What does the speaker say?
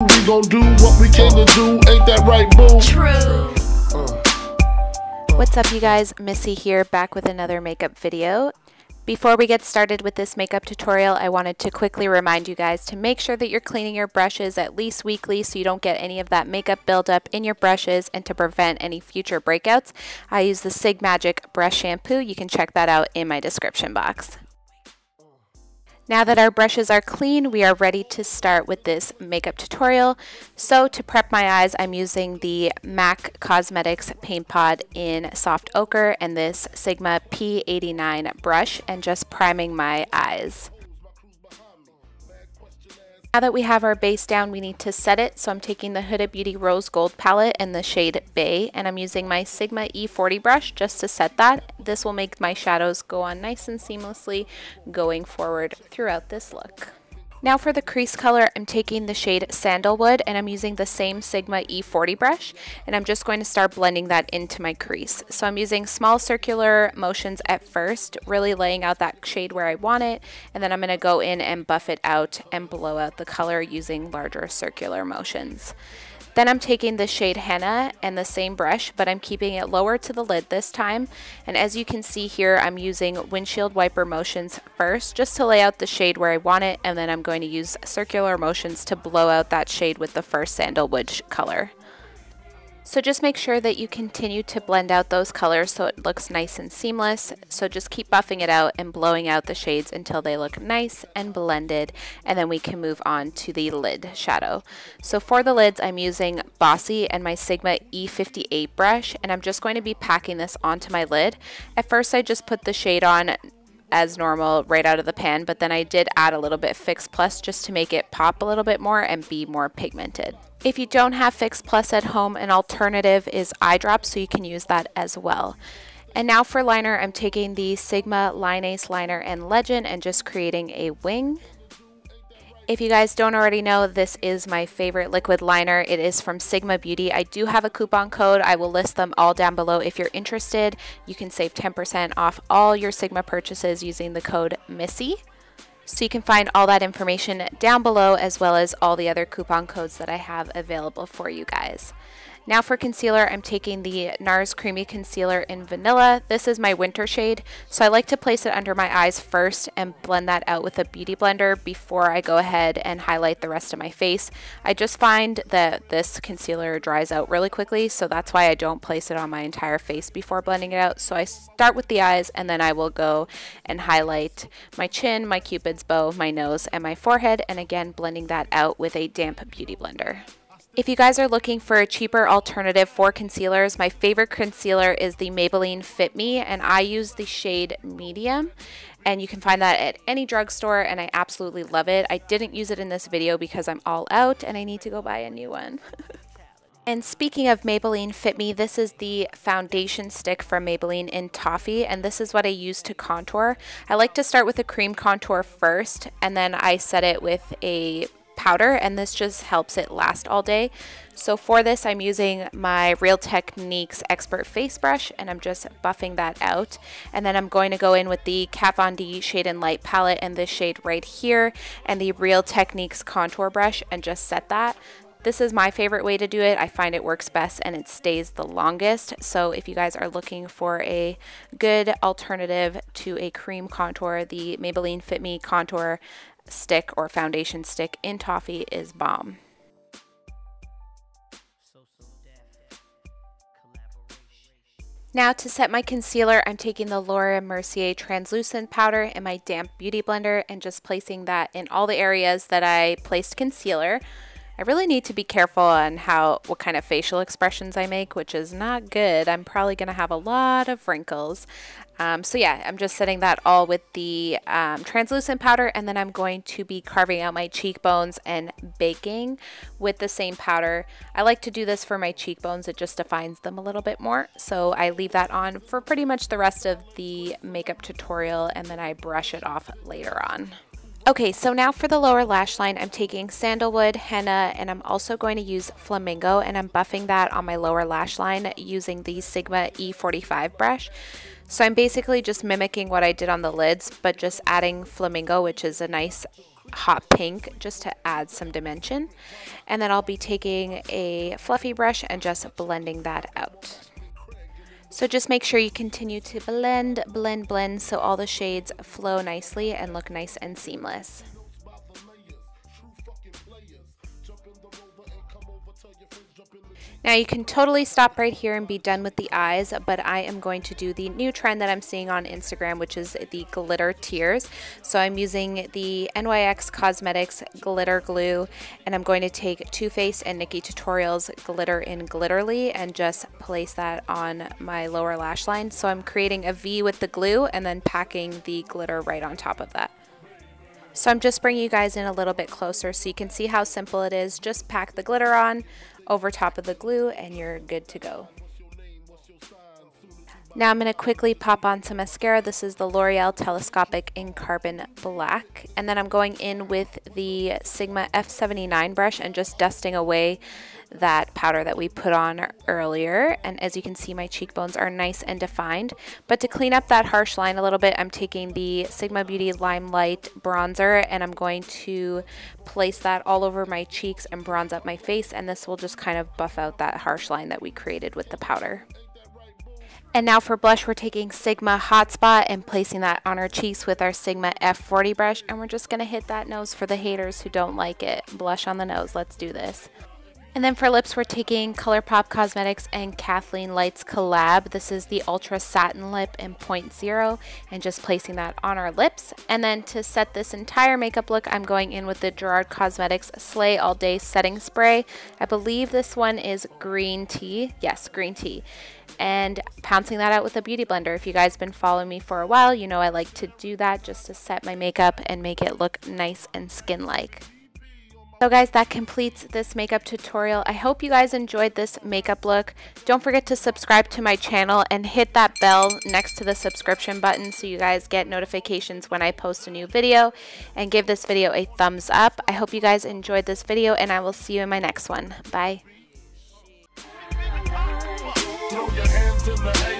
We gon' do what we came to do, ain't that right, boo? True. What's up, you guys? Missy here, back with another makeup video. Before we get started with this makeup tutorial, I wanted to quickly remind you guys to make sure that you're cleaning your brushes at least weekly so you don't get any of that makeup buildup in your brushes, and to prevent any future breakouts, I use the ᴍɪᴏᴏᴍև brush shampoo. You can check that out in my description box. Now that our brushes are clean, we are ready to start with this makeup tutorial. So to prep my eyes, I'm using the MAC Cosmetics Paint Pot in Soft Ochre and this Sigma P89 brush, and just priming my eyes. Now that we have our base down, we need to set it. So I'm taking the Huda Beauty Rose Gold palette in the shade Bay, and I'm using my Sigma E40 brush just to set that. This will make my shadows go on nice and seamlessly going forward throughout this look. Now for the crease color, I'm taking the shade Sandalwood, and I'm using the same Sigma E40 brush, and I'm just going to start blending that into my crease. So I'm using small circular motions at first, really laying out that shade where I want it, and then I'm going to go in and buff it out and blow out the color using larger circular motions. Then I'm taking the shade Henna and the same brush, but I'm keeping it lower to the lid this time. And as you can see here, I'm using windshield wiper motions first, just to lay out the shade where I want it, and then I'm going to use circular motions to blow out that shade with the first Sandalwood color. So just make sure that you continue to blend out those colors so it looks nice and seamless. So just keep buffing it out and blowing out the shades until they look nice and blended, and then we can move on to the lid shadow. So for the lids, I'm using Bossy and my Sigma E58 brush, and I'm just going to be packing this onto my lid. At first I just put the shade on as normal right out of the pan, but then I did add a little bit Fix Plus just to make it pop a little bit more and be more pigmented. If you don't have Fix Plus at home, an alternative is eye drops, so you can use that as well. And now for liner, I'm taking the Sigma Line Ace liner and Legend and just creating a wing. If you guys don't already know, this is my favorite liquid liner. It is from Sigma Beauty. I do have a coupon code. I will list them all down below if you're interested. You can save 10% off all your Sigma purchases using the code MISSY. So you can find all that information down below, as well as all the other coupon codes that I have available for you guys. Now for concealer, I'm taking the NARS Creamy Concealer in Vanilla. This is my winter shade, so I like to place it under my eyes first and blend that out with a beauty blender before I go ahead and highlight the rest of my face. I just find that this concealer dries out really quickly, so that's why I don't place it on my entire face before blending it out. So I start with the eyes, and then I will go and highlight my chin, my cupid's bow, my nose, and my forehead, and again blending that out with a damp beauty blender. If you guys are looking for a cheaper alternative for concealers, my favorite concealer is the Maybelline Fit Me, and I use the shade Medium, and you can find that at any drugstore, and I absolutely love it. I didn't use it in this video because I'm all out and I need to go buy a new one. And speaking of Maybelline Fit Me, this is the foundation stick from Maybelline in Toffee, and this is what I use to contour. I like to start with a cream contour first, and then I set it with a powder, and this just helps it last all day. So for this, I'm using my Real Techniques Expert Face Brush, and I'm just buffing that out. And then I'm going to go in with the Kat Von D Shade and Light palette and this shade right here, and the Real Techniques contour brush, and just set that. This is my favorite way to do it. I find it works best and it stays the longest. So if you guys are looking for a good alternative to a cream contour, the Maybelline Fit Me contour stick or foundation stick in Toffee is bomb. Now to set my concealer, I'm taking the Laura Mercier translucent powder in my damp beauty blender and just placing that in all the areas that I placed concealer. I really need to be careful on what kind of facial expressions I make, which is not good. I'm probably going to have a lot of wrinkles. So yeah, I'm just setting that all with the translucent powder, and then I'm going to be carving out my cheekbones and baking with the same powder. I like to do this for my cheekbones. It just defines them a little bit more. So I leave that on for pretty much the rest of the makeup tutorial, and then I brush it off later on. Okay, so now for the lower lash line, I'm taking Sandalwood, Henna, and I'm also going to use Flamingo, and I'm buffing that on my lower lash line using the Sigma E45 brush. So I'm basically just mimicking what I did on the lids, but just adding Flamingo, which is a nice hot pink just to add some dimension. And then I'll be taking a fluffy brush and just blending that out. So just make sure you continue to blend, blend, blend so all the shades flow nicely and look nice and seamless. Now you can totally stop right here and be done with the eyes, but I am going to do the new trend that I'm seeing on Instagram, which is the glitter tears. So I'm using the NYX Cosmetics glitter glue, and I'm going to take Too Faced and Nikki Tutorials glitter in Glitterly and just place that on my lower lash line. So I'm creating a V with the glue and then packing the glitter right on top of that. So I'm just bringing you guys in a little bit closer so you can see how simple it is. Just pack the glitter on over top of the glue and you're good to go. Now I'm going to quickly pop on some mascara. This is the L'Oreal Telescopic in Carbon Black. And then I'm going in with the Sigma F79 brush and just dusting away that powder that we put on earlier. And as you can see, my cheekbones are nice and defined. But to clean up that harsh line a little bit, I'm taking the Sigma Beauty Limelight bronzer and I'm going to place that all over my cheeks and bronze up my face. And this will just kind of buff out that harsh line that we created with the powder. And now for blush, we're taking Sigma Hotspot and placing that on our cheeks with our Sigma F40 brush. And we're just going to hit that nose for the haters who don't like it. Blush on the nose. Let's do this. And then for lips, we're taking ColourPop Cosmetics and Kathleen Light's collab. This is the Ultra Satin Lip in 0.0 and just placing that on our lips. And then to set this entire makeup look, I'm going in with the Gerard Cosmetics Slay All Day Setting Spray. I believe this one is green tea. Yes, green tea. And pouncing that out with a beauty blender. If you guys have been following me for a while, you know I like to do that just to set my makeup and make it look nice and skin-like. So guys, that completes this makeup tutorial. I hope you guys enjoyed this makeup look. Don't forget to subscribe to my channel and hit that bell next to the subscription button so you guys get notifications when I post a new video, and give this video a thumbs up. I hope you guys enjoyed this video and I will see you in my next one. Bye. Throw your hands in the air.